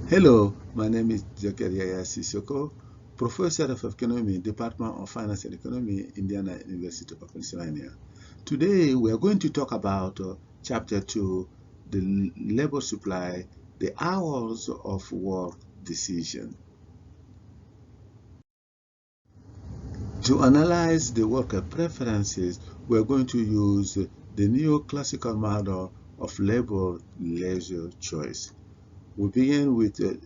Hello, my name is Zakaria Sissoko, Professor of Economy, Department of Finance and Economy, Indiana University of Pennsylvania. Today, we are going to talk about Chapter 2, the labor supply, the hours of work decision. To analyze the worker preferences, we are going to use the neoclassical model of labor-leisure choice. We begin with the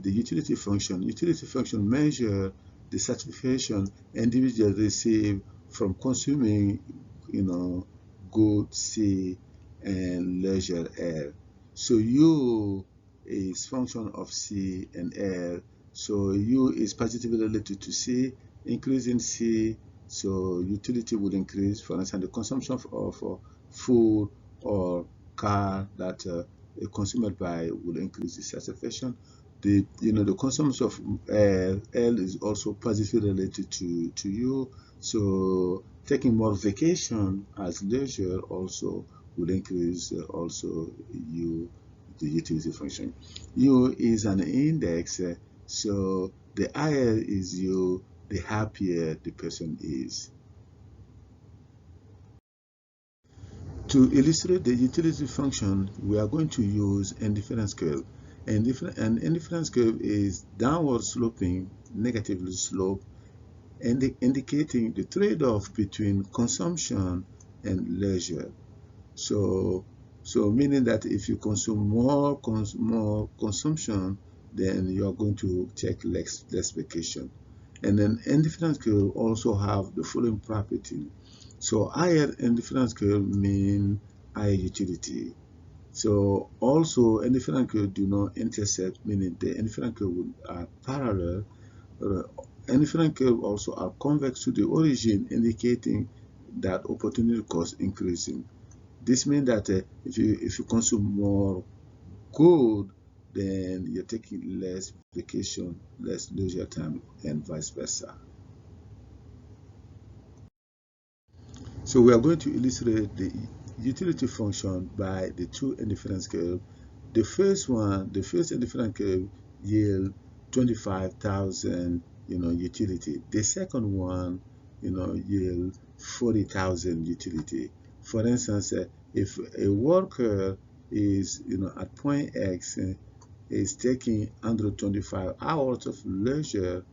utility function. Utility function measure the satisfaction individuals receive from consuming, goods, C, and leisure L. So U is function of C and L. So U is positively related to C, increasing C. So utility would increase. For instance, the consumption of food or car that consumed by will increase the satisfaction. The consumption of L is also positively related to U. So taking more vacation as leisure also will increase also U, the utility function. U is an index, so the higher is U, the happier the person is. To illustrate the utility function, we are going to use indifference curve. And indifference curve is downward sloping, negatively slope, indicating the trade-off between consumption and leisure. So meaning that if you consume more consumption, then you are going to take less vacation. And then indifference curve also have the following property. So higher indifference curve mean higher utility. So also indifference curve do not intersect, meaning the indifference curve are parallel. Indifference curve also are convex to the origin, indicating that opportunity cost increasing. This means that if you consume more good, then you're taking less vacation, less leisure time, and vice versa. So we are going to illustrate the utility function by the two indifference curve. The first indifference curve yield 25,000, utility. The second one, yield 40,000 utility. For instance, if a worker is, at point X, is taking 125 hours of leisure,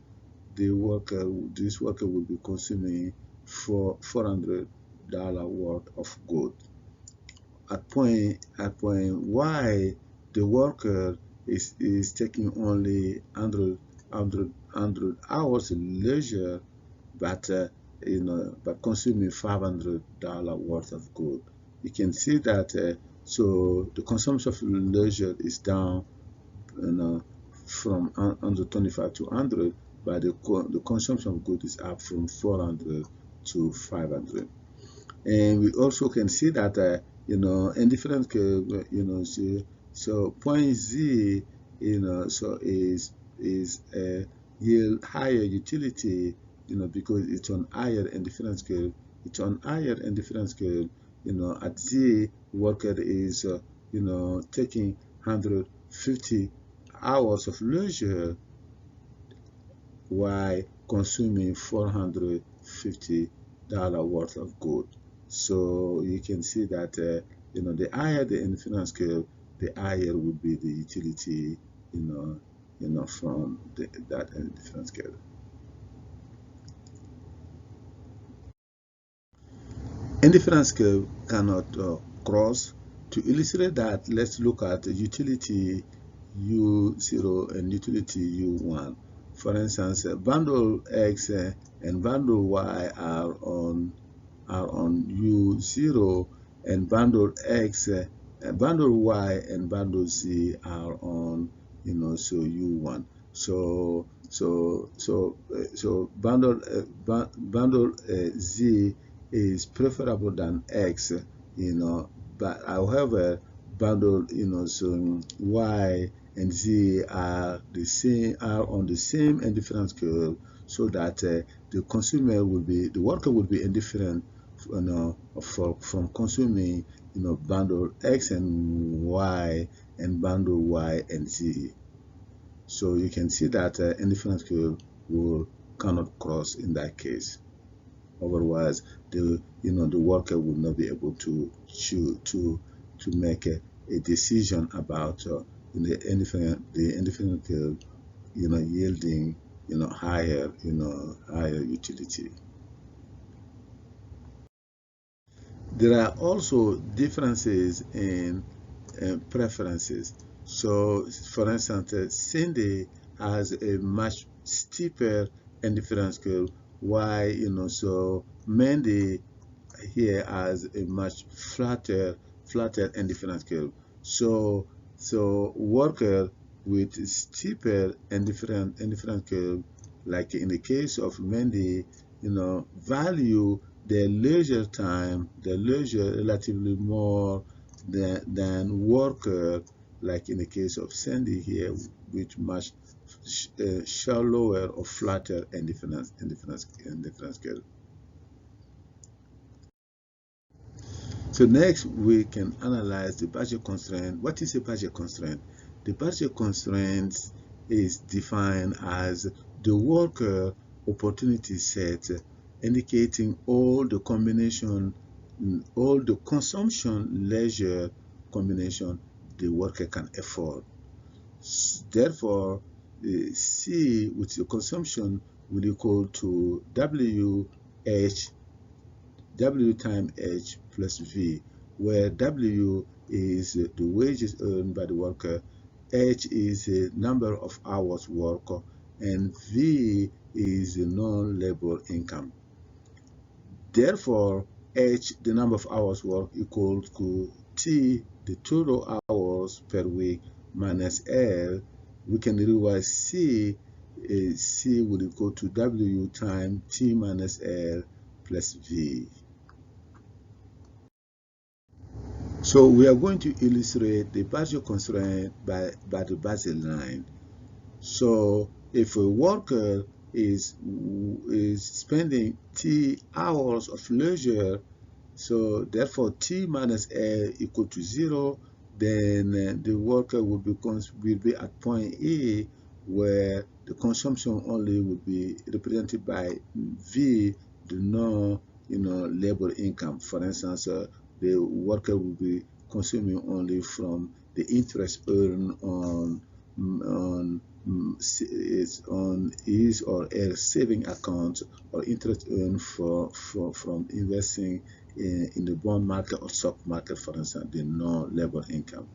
this worker will be consuming for $400 worth of good. At point Y, the worker is taking only 100 hours leisure, but but consuming $500 worth of good. You can see that so the consumption of leisure is down, from 125 to 100, but the consumption of good is up from 400 to 500. And we also can see that indifference curve, so point Z, so is yield higher utility, because it's on higher indifference curve. It's on higher indifference curve. At Z, worker is taking 150 hours of leisure while consuming $450 worth of good. So you can see that the higher the indifference curve, the higher would be the utility, from that indifference curve. Indifference curve cannot cross. To illustrate that, let's look at utility U0 and utility U1. For instance, bundle X and bundle Y are on U0, and bundle X, bundle Y and bundle Z are on, so U1. So bundle Z is preferable than X, but however, bundle, so Y and Z are on the same indifference curve, so that the worker will be indifferent, from consuming, bundle X and Y and bundle Y and Z. So you can see that indifference curve will cannot cross in that case. Otherwise, the worker will not be able to choose to make a decision about the indifferent curve, yielding higher utility. There are also differences in preferences. So, for instance, Cindy has a much steeper indifference curve, while so Mandy here has a much flatter indifference curve. So worker with steeper indifference curve, like in the case of Mandy, value their leisure time, their leisure relatively more than worker, like in the case of Sandy here, with much shallower or flatter indifference curve. So next, we can analyze the budget constraint. What is a budget constraint? The budget constraint is defined as the worker opportunity set, indicating all the consumption leisure combination the worker can afford. Therefore, C with the consumption will equal to W times H plus V, where W is the wages earned by the worker, H is the number of hours worked, and V is the non-labor income. Therefore, H, the number of hours worked, equals to T, the total hours per week, minus L. We can rewrite C will equal to W times T minus L plus V. So we are going to illustrate the budget constraint by the budget line. So if a worker is spending T hours of leisure, so therefore T minus L equal to 0, then the worker will be at point A, where the consumption only will be represented by V, the labor income. For instance, the worker will be consuming only from the interest earned on his or her saving account, or interest earned from investing in the bond market or stock market, for instance, the non-labor income.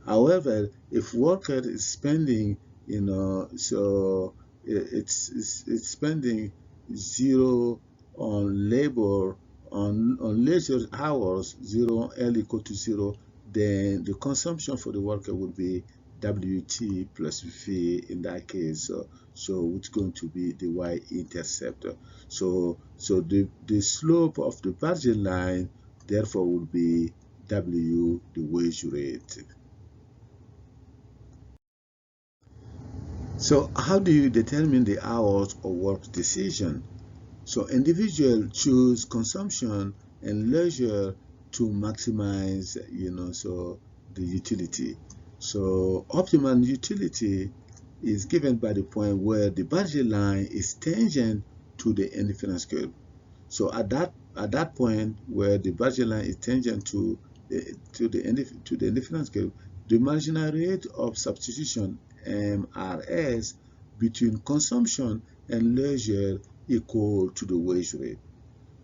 However, if worker is spending, so it's spending 0 on labor, on leisure hours, 0, L equal to 0, then the consumption for the worker would be WT plus V in that case. So it's going to be the y-intercept. So the slope of the budget line therefore would be W, the wage rate. So how do you determine the hours of work decision? So individuals choose consumption and leisure to maximize, so the utility. So optimal utility is given by the point where the budget line is tangent to the indifference curve. So at that point where the budget line is tangent to the indifference curve, the marginal rate of substitution MRS between consumption and leisure equal to the wage rate.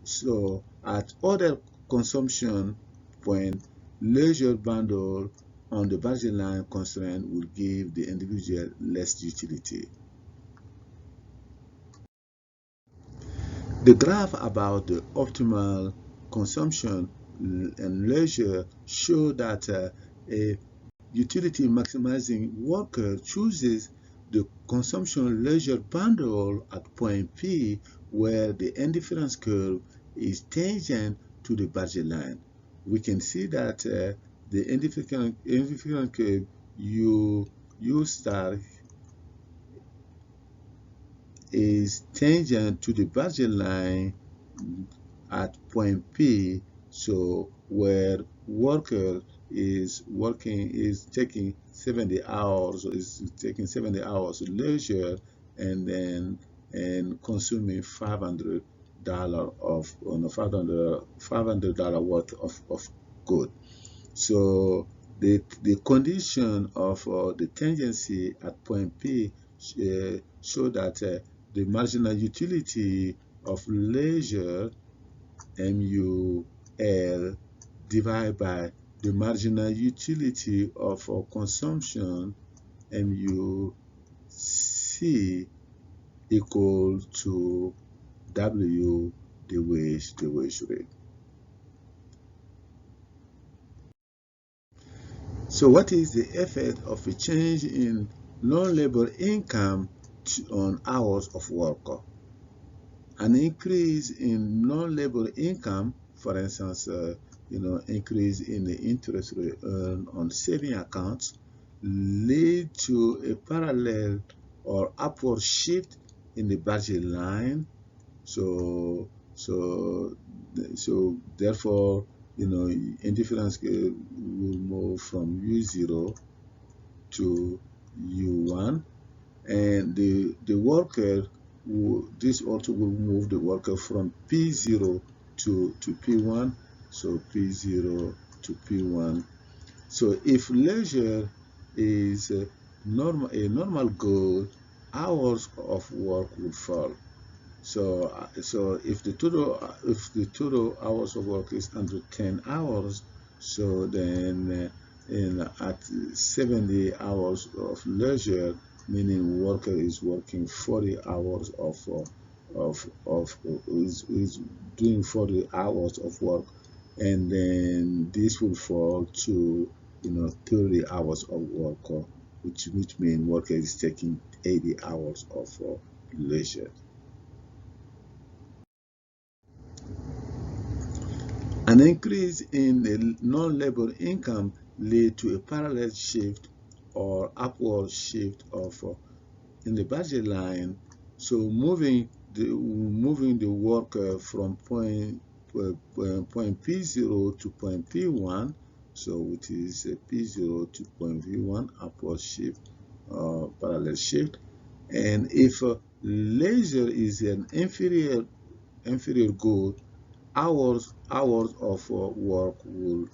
So at other consumption point, leisure bundle on the budget line constraint will give the individual less utility. The graph about the optimal consumption and leisure show that a utility maximizing worker chooses the consumption leisure bundle at point P, where the indifference curve is tangent to the budget line. We can see that the indifference curve U star is tangent to the budget line at point P, so where worker is taking 70 hours, is taking 70 hours leisure, and then consuming $500 of $500 worth of good. So the condition of the tangency at point P show that the marginal utility of leisure MUL divided by the marginal utility of consumption MUC equal to W, the wage rate. So what is the effect of a change in non-labor income on hours of work? An increase in non-labor income, for instance, increase in the interest rate earned on saving accounts, lead to a parallel or upward shift in the budget line. So therefore, indifference will move from U0 to U1, and the worker this also will move the worker from P0 to P1, so P0 to P1. So if leisure is a normal goal, hours of work will fall. So if the total hours of work is 110 hours, so then at 70 hours of leisure, meaning worker is working 40 hours is doing 40 hours of work, and then this will fall to 30 hours of work, which means worker is taking 80 hours of leisure. An increase in the non-labor income lead to a parallel shift or upward shift of in the budget line. So moving the worker from point P0 to point P1, so which is P0 to point P1, upward shift, parallel shift. And if leisure is an inferior goal, hours of work will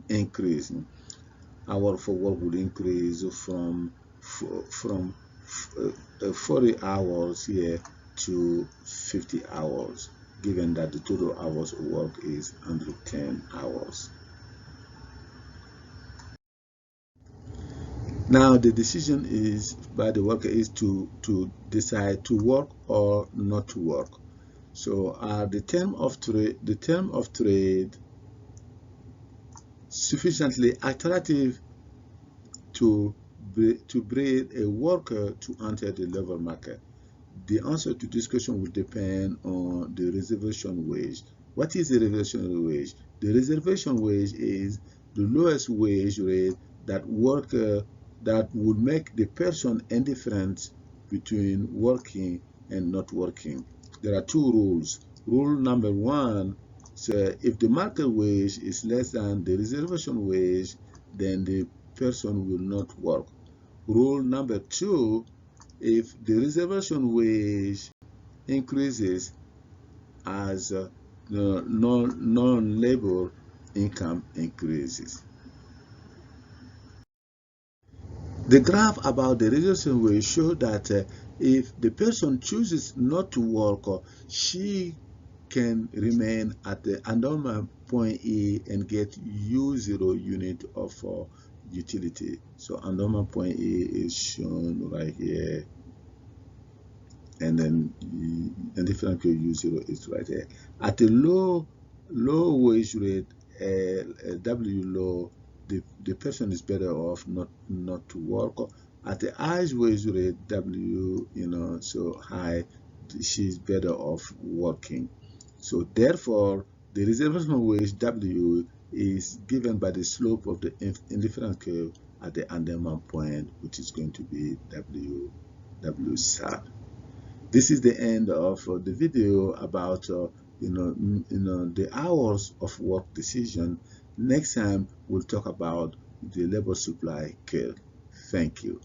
increase. Hour for work will increase from 40 hours here to 50 hours, given that the total hours of work is 110 hours. Now the decision is by the worker is to decide to work or not to work. So the term of trade sufficiently attractive to breed a worker to enter the labor market? The answer to this question will depend on the reservation wage. What is the reservation wage? The reservation wage is the lowest wage rate that would make the person indifferent between working and not working. There are two rules. Rule number one, so if the market wage is less than the reservation wage, then the person will not work. Rule number two, if the reservation wage increases as non-labor income increases. The graph about the reservation wage shows that if the person chooses not to work, she can remain at the endowment point E and get U0 unit of utility. So endowment point E is shown right here, and then indifferent U0 is right here. At a low wage rate, W low, the person is better off not to work. At the high wage rate, W so high, she's better off working. So therefore, the reservation wage W is given by the slope of the indifference curve at the endowment point, which is going to be W sub. This is the end of the video about the hours of work decision. Next time we'll talk about the labor supply curve. Thank you.